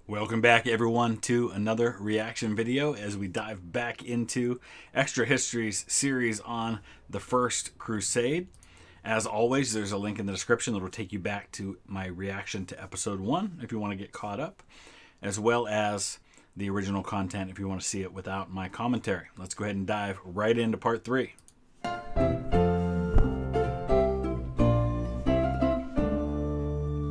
Welcome back, everyone, to another reaction video as we dive back into Extra History's series on the First Crusade. As always, there's a link in the description that will take you back to my reaction to episode 1 if you want to get caught up, as well as the original content if you want to see it without my commentary. Let's go ahead and dive right into part 3.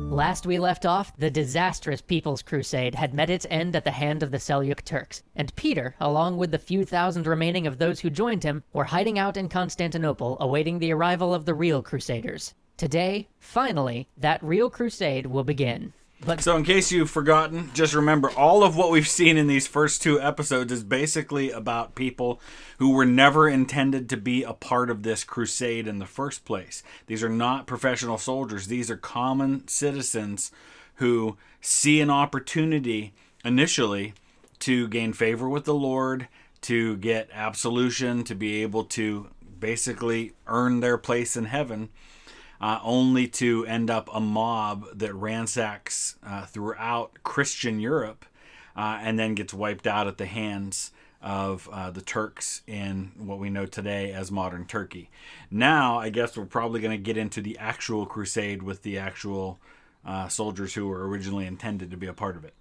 Last we left off, the disastrous People's Crusade had met its end at the hand of the Seljuk Turks, and Peter, along with the few thousand remaining of those who joined him, were hiding out in Constantinople awaiting the arrival of the real Crusaders. Today, finally, that real crusade will begin. So in case you've forgotten, just remember all of what we've seen in these first 2 episodes is basically about people who were never intended to be a part of this crusade in the first place. These are not professional soldiers. These are common citizens who see an opportunity initially to gain favor with the Lord, to get absolution, to be able to basically earn their place in heaven. Only to end up a mob that ransacks throughout Christian Europe and then gets wiped out at the hands of the Turks in what we know today as modern Turkey. Now, I guess we're probably going to get into the actual crusade with the actual soldiers who were originally intended to be a part of it.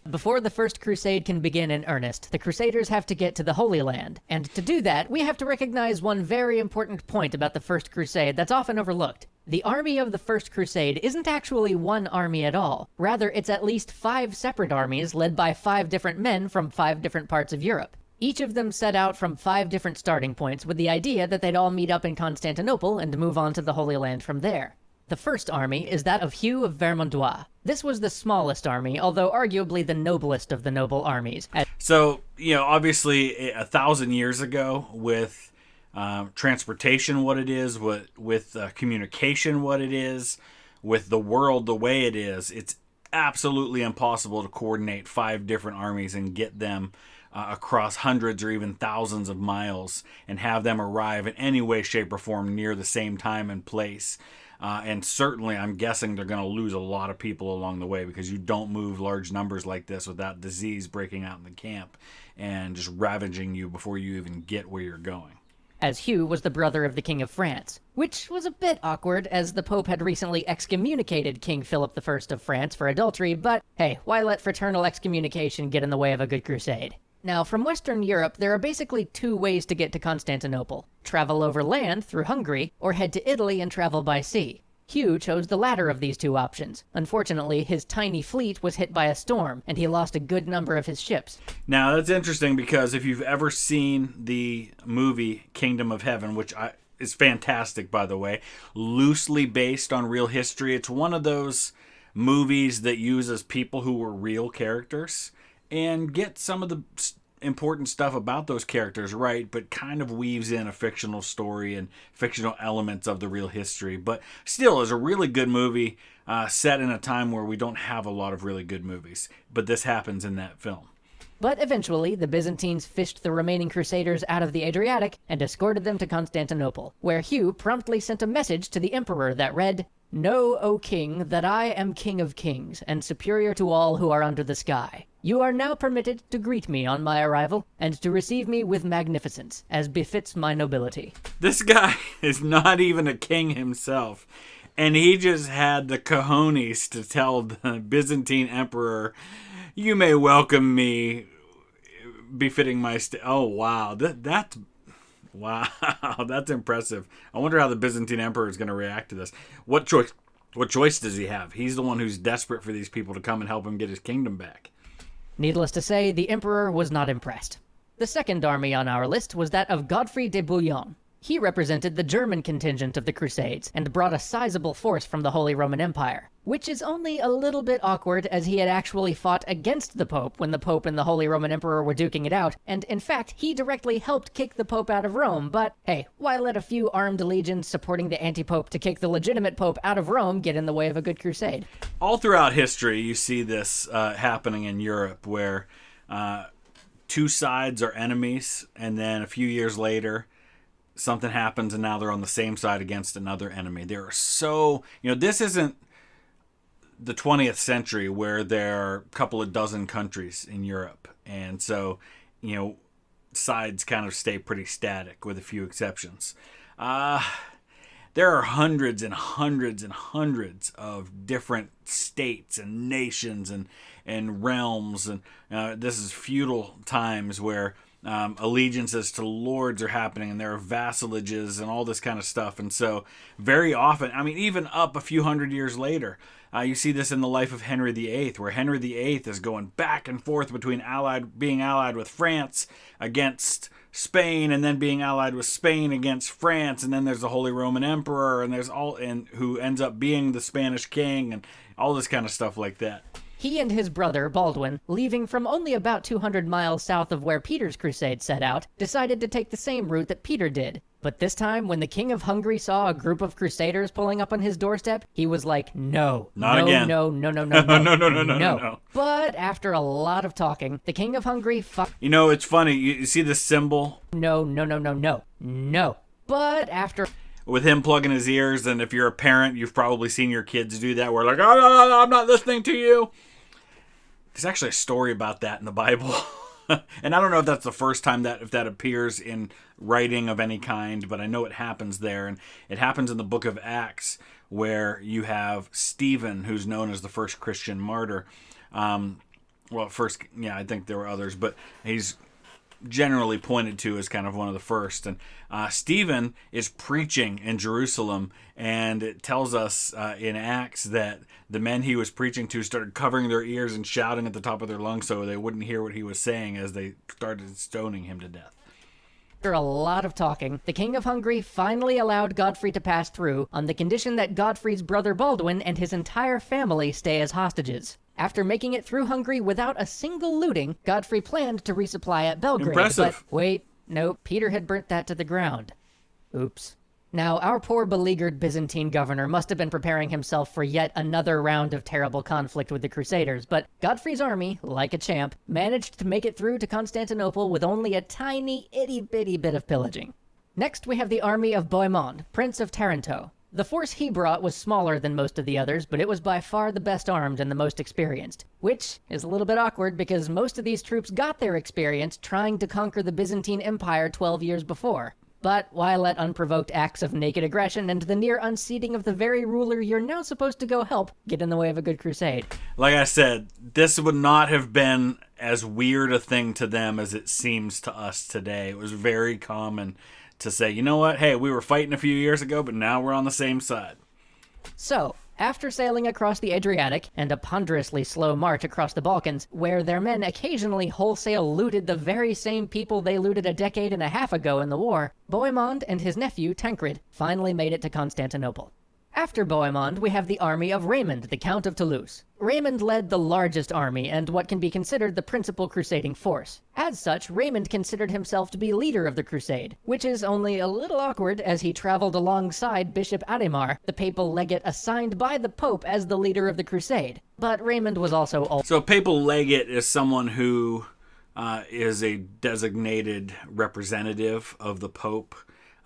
Before the First Crusade can begin in earnest, the Crusaders have to get to the Holy Land. And to do that, we have to recognize one very important point about the First Crusade that's often overlooked. The army of the First Crusade isn't actually one army at all. Rather, it's at least 5 separate armies led by 5 different men from 5 different parts of Europe. Each of them set out from 5 different starting points with the idea that they'd all meet up in Constantinople and move on to the Holy Land from there. The first army is that of Hugh of Vermandois. This was the smallest army, although arguably the noblest of the noble armies. So, obviously 1,000 years ago with transportation what it is, with communication what it is, with the world the way it is, it's absolutely impossible to coordinate 5 different armies and get them across hundreds or even thousands of miles and have them arrive in any way, shape, or form near the same time and place. And certainly, I'm guessing they're going to lose a lot of people along the way because you don't move large numbers like this without disease breaking out in the camp and just ravaging you before you even get where you're going. As Hugh was the brother of the King of France, which was a bit awkward as the Pope had recently excommunicated King Philip I of France for adultery, but hey, why let fraternal excommunication get in the way of a good crusade? Now, from Western Europe, there are basically 2 ways to get to Constantinople. Travel over land through Hungary, or head to Italy and travel by sea. Hugh chose the latter of these 2 options. Unfortunately, his tiny fleet was hit by a storm, and he lost a good number of his ships. Now, that's interesting because if you've ever seen the movie Kingdom of Heaven, which is fantastic, by the way, loosely based on real history, it's one of those movies that uses people who were real characters and get some of the important stuff about those characters right, but kind of weaves in a fictional story and fictional elements of the real history. But still is a really good movie set in a time where we don't have a lot of really good movies. But this happens in that film. But eventually, the Byzantines fished the remaining Crusaders out of the Adriatic and escorted them to Constantinople, where Hugh promptly sent a message to the emperor that read, "Know, O king, that I am king of kings, and superior to all who are under the sky. You are now permitted to greet me on my arrival, and to receive me with magnificence, as befits my nobility." This guy is not even a king himself, and he just had the cojones to tell the Byzantine emperor, "You may welcome me, befitting my oh, wow. That's wow, that's impressive. I wonder how the Byzantine emperor is going to react to this. What choice does he have? He's the one who's desperate for these people to come and help him get his kingdom back. Needless to say, the emperor was not impressed. The second army on our list was that of Godfrey De Bouyon. He represented the German contingent of the Crusades and brought a sizable force from the Holy Roman Empire, which is only a little bit awkward as he had actually fought against the Pope when the Pope and the Holy Roman Emperor were duking it out, and in fact, he directly helped kick the Pope out of Rome, but hey, why let a few armed legions supporting the anti-Pope to kick the legitimate Pope out of Rome get in the way of a good crusade? All throughout history, you see this happening in Europe where 2 sides are enemies, and then a few years later, something happens and now they're on the same side against another enemy. There are so, this isn't the 20th century where there are a couple of dozen countries in Europe. And so, sides kind of stay pretty static with a few exceptions. There are hundreds and hundreds and hundreds of different states and nations and realms. And this is feudal times where allegiances to lords are happening, and there are vassalages and all this kind of stuff. And so very often, even up a few hundred years later, you see this in the life of Henry VIII, where Henry VIII is going back and forth between being allied with France against Spain, and then being allied with Spain against France, and then there's the Holy Roman Emperor, and who ends up being the Spanish king, and all this kind of stuff like that. He and his brother, Baldwin, leaving from only about 200 miles south of where Peter's crusade set out, decided to take the same route that Peter did. But this time, when the King of Hungary saw a group of crusaders pulling up on his doorstep, he was like, no. Not again. No. No. But after a lot of talking, the King of Hungary it's funny. You see this symbol? No. But after... With him plugging his ears, and if you're a parent, you've probably seen your kids do that, where like, oh, no, I'm not listening to you. There's actually a story about that in the Bible. And I don't know if that's the first time if that appears in writing of any kind, but I know it happens there. And it happens in the book of Acts, where you have Stephen, who's known as the first Christian martyr. I think there were others, but he's generally pointed to as kind of one of the first. And Stephen is preaching in Jerusalem, and it tells us in Acts that the men he was preaching to started covering their ears and shouting at the top of their lungs so they wouldn't hear what he was saying as they started stoning him to death. After a lot of talking, the King of Hungary finally allowed Godfrey to pass through on the condition that Godfrey's brother Baldwin and his entire family stay as hostages. After making it through Hungary without a single looting, Godfrey planned to resupply at Belgrade. Impressive. But wait, no, Peter had burnt that to the ground. Oops. Now, our poor beleaguered Byzantine governor must have been preparing himself for yet another round of terrible conflict with the Crusaders, but Godfrey's army, like a champ, managed to make it through to Constantinople with only a tiny, itty-bitty bit of pillaging. Next, we have the army of Boymond, Prince of Taranto. The force he brought was smaller than most of the others, but it was by far the best armed and the most experienced, which is a little bit awkward because most of these troops got their experience trying to conquer the Byzantine Empire 12 years before. But why let unprovoked acts of naked aggression and the near unseating of the very ruler you're now supposed to go help get in the way of a good crusade? Like I said, this would not have been as weird a thing to them as it seems to us today. It was very common to say, you know what, hey, we were fighting a few years ago, but now we're on the same side. So, after sailing across the Adriatic and a ponderously slow march across the Balkans, where their men occasionally wholesale looted the very same people they looted a decade and a half ago in the war, Boymond and his nephew Tancred finally made it to Constantinople. After Boymond, we have the army of Raymond, the Count of Toulouse. Raymond led the largest army and what can be considered the principal crusading force. As such, Raymond considered himself to be leader of the crusade, which is only a little awkward as he traveled alongside Bishop Adhemar, the papal legate assigned by the Pope as the leader of the crusade. But Raymond was also... So papal legate is someone who is a designated representative of the Pope.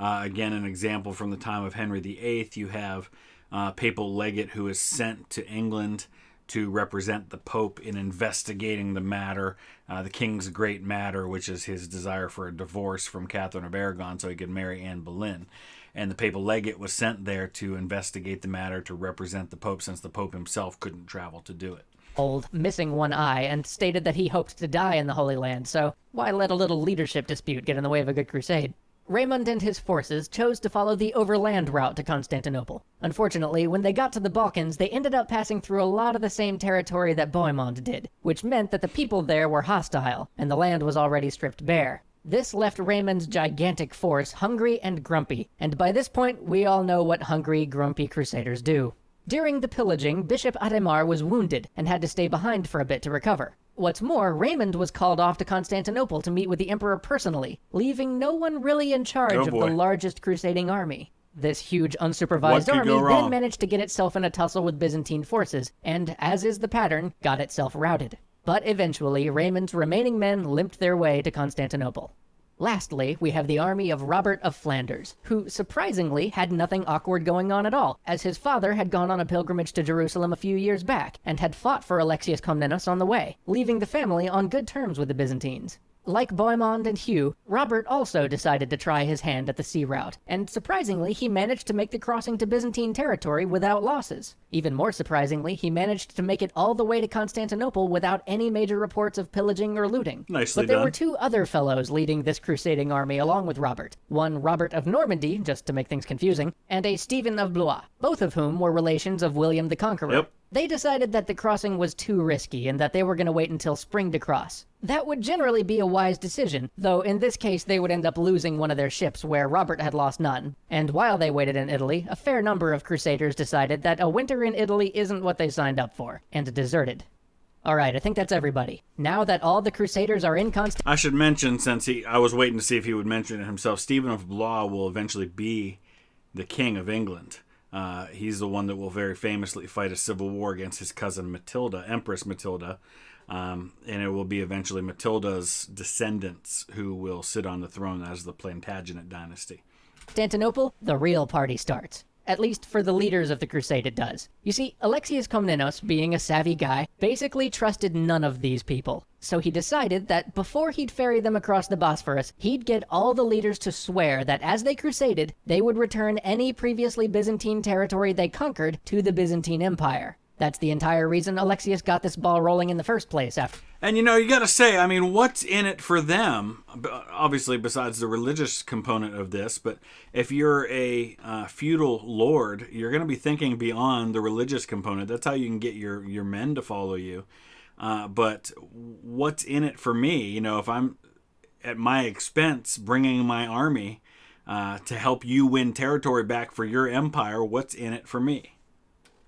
Again, an example from the time of Henry VIII, you have papal legate who is sent to England to represent the Pope in investigating the matter, the King's Great Matter, which is his desire for a divorce from Catherine of Aragon so he could marry Anne Boleyn. And the papal legate was sent there to investigate the matter, to represent the Pope, since the Pope himself couldn't travel to do it. Missing one eye, and stated that he hoped to die in the Holy Land, so why let a little leadership dispute get in the way of a good crusade? Raymond and his forces chose to follow the overland route to Constantinople. Unfortunately, when they got to the Balkans, they ended up passing through a lot of the same territory that Boymond did, which meant that the people there were hostile, and the land was already stripped bare. This left Raymond's gigantic force hungry and grumpy, and by this point, we all know what hungry, grumpy crusaders do. During the pillaging, Bishop Adhemar was wounded and had to stay behind for a bit to recover. What's more, Raymond was called off to Constantinople to meet with the emperor personally, leaving no one really in charge of the largest crusading army. This huge unsupervised army then managed to get itself in a tussle with Byzantine forces, and, as is the pattern, got itself routed. But eventually, Raymond's remaining men limped their way to Constantinople. Lastly, we have the army of Robert of Flanders, who surprisingly had nothing awkward going on at all, as his father had gone on a pilgrimage to Jerusalem a few years back, and had fought for Alexius Comnenus on the way, leaving the family on good terms with the Byzantines. Like Boymond and Hugh, Robert also decided to try his hand at the sea route, and surprisingly, he managed to make the crossing to Byzantine territory without losses. Even more surprisingly, he managed to make it all the way to Constantinople without any major reports of pillaging or looting. Nicely But there done. were two other fellows leading this crusading army along with Robert. One Robert of Normandy, just to make things confusing, and a Stephen of Blois, both of whom were relations of William the Conqueror. Yep. They decided that the crossing was too risky and that they were going to wait until spring to cross. That would generally be a wise decision, though in this case they would end up losing one of their ships where Robert had lost none. And while they waited in Italy, a fair number of crusaders decided that a winter in Italy isn't what they signed up for, and deserted. Alright, I think that's everybody. Now that all the crusaders are in I should mention, since I was waiting to see if he would mention it himself, Stephen of Blois will eventually be the King of England. He's the one that will very famously fight a civil war against his cousin Matilda, Empress Matilda, and it will be eventually Matilda's descendants who will sit on the throne as the Plantagenet dynasty. Constantinople, the real party starts. At least for the leaders of the crusade it does. You see, Alexius Comnenus, being a savvy guy, basically trusted none of these people. So he decided that before he'd ferry them across the Bosphorus, he'd get all the leaders to swear that as they crusaded, they would return any previously Byzantine territory they conquered to the Byzantine Empire. That's the entire reason Alexius got this ball rolling in the first place. And you gotta say, I mean, what's in it for them? Obviously, besides the religious component of this, but if you're a feudal lord, you're gonna be thinking beyond the religious component. That's how you can get your men to follow you. But what's in it for me? If I'm at my expense bringing my army to help you win territory back for your empire, what's in it for me?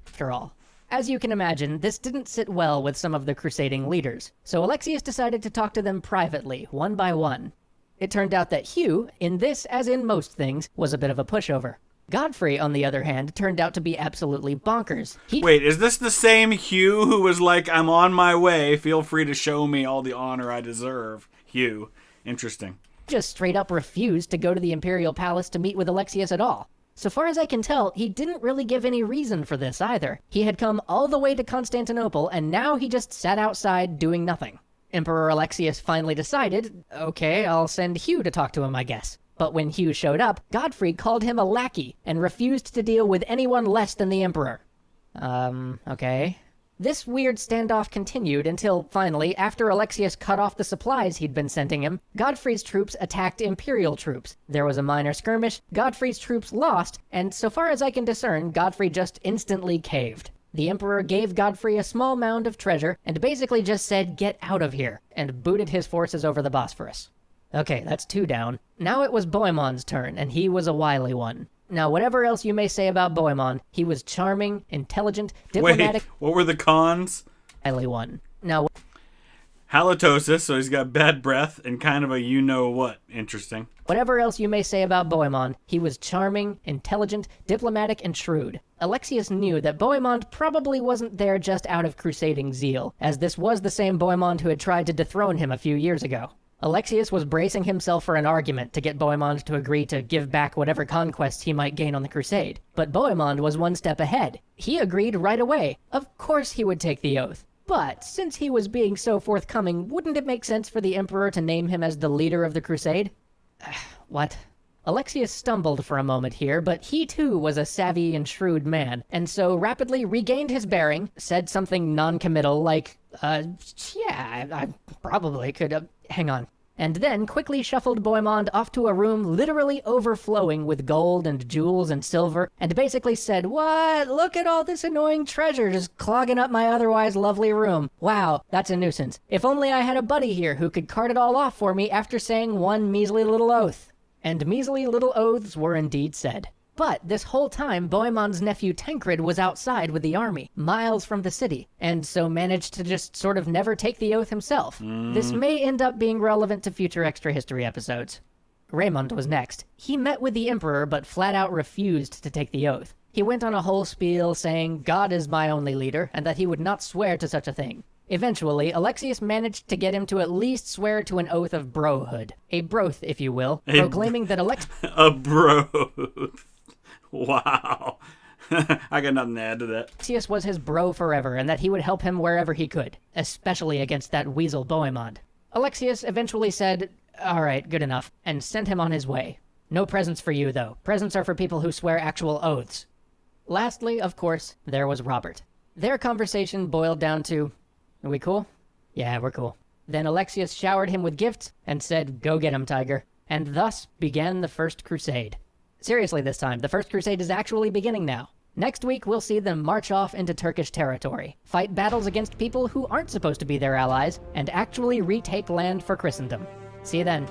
After all. As you can imagine, this didn't sit well with some of the crusading leaders, so Alexius decided to talk to them privately, one by one. It turned out that Hugh, in this as in most things, was a bit of a pushover. Godfrey, on the other hand, turned out to be absolutely bonkers. Wait, is this the same Hugh who was like, I'm on my way, feel free to show me all the honor I deserve? Hugh. Interesting. Just straight up refused to go to the imperial palace to meet with Alexius at all. So far as I can tell, he didn't really give any reason for this either. He had come all the way to Constantinople, and now he just sat outside doing nothing. Emperor Alexius finally decided, okay, I'll send Hugh to talk to him, I guess. But when Hugh showed up, Godfrey called him a lackey and refused to deal with anyone less than the emperor. Okay. This weird standoff continued until, finally, after Alexius cut off the supplies he'd been sending him, Godfrey's troops attacked imperial troops. There was a minor skirmish, Godfrey's troops lost, and so far as I can discern, Godfrey just instantly caved. The emperor gave Godfrey a small mound of treasure and basically just said, get out of here, and booted his forces over the Bosphorus. Okay, that's 2 down. Now it was Boymond's turn, and he was a wily one. Now, whatever else you may say about Boymond, he was charming, intelligent, diplomatic... Wait, what were the cons? Wily one. Now... Halitosis, so he's got bad breath, and kind of a you-know-what. Interesting. Whatever else you may say about Boymond, he was charming, intelligent, diplomatic, and shrewd. Alexius knew that Boymond probably wasn't there just out of crusading zeal, as this was the same Boymond who had tried to dethrone him a few years ago. Alexius was bracing himself for an argument to get Boymond to agree to give back whatever conquests he might gain on the crusade. But Boymond was one step ahead. He agreed right away. Of course he would take the oath. But since he was being so forthcoming, wouldn't it make sense for the emperor to name him as the leader of the crusade? What? Alexius stumbled for a moment here, but he too was a savvy and shrewd man, and so rapidly regained his bearing, said something non-committal like, yeah, I probably could, hang on. And then quickly shuffled Boymond off to a room literally overflowing with gold and jewels and silver, and basically said, what? Look at all this annoying treasure just clogging up my otherwise lovely room. Wow, that's a nuisance. If only I had a buddy here who could cart it all off for me after saying one measly little oath. And measly little oaths were indeed said. But this whole time, Boymond's nephew Tancred was outside with the army, miles from the city, and so managed to just sort of never take the oath himself. This may end up being relevant to future Extra History episodes. Raymond was next. He met with the emperor, but flat out refused to take the oath. He went on a whole spiel saying, God is my only leader, and that he would not swear to such a thing. Eventually, Alexius managed to get him to at least swear to an oath of brohood. A broth, if you will, proclaiming that A bro. Wow. I got nothing to add to that. Alexius was his bro forever, and that he would help him wherever he could, especially against that weasel Boymond. Alexius eventually said, "All right, good enough," and sent him on his way. No presents for you, though. Presents are for people who swear actual oaths. Lastly, of course, there was Robert. Their conversation boiled down to, "Are we cool?" "Yeah, we're cool." Then Alexius showered him with gifts and said, "Go get him, Tiger." And thus began the First Crusade. Seriously this time, the First Crusade is actually beginning now. Next week, we'll see them march off into Turkish territory, fight battles against people who aren't supposed to be their allies, and actually retake land for Christendom. See you then.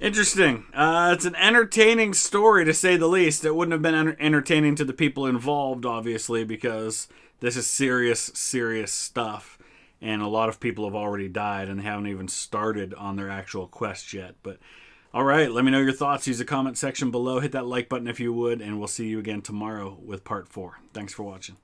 Interesting. It's an entertaining story, to say the least. It wouldn't have been entertaining to the people involved, obviously, because this is serious, serious stuff. And a lot of people have already died and haven't even started on their actual quest yet. But, all right, let me know your thoughts. Use the comment section below. Hit that like button if you would, and we'll see you again tomorrow with part 4. Thanks for watching.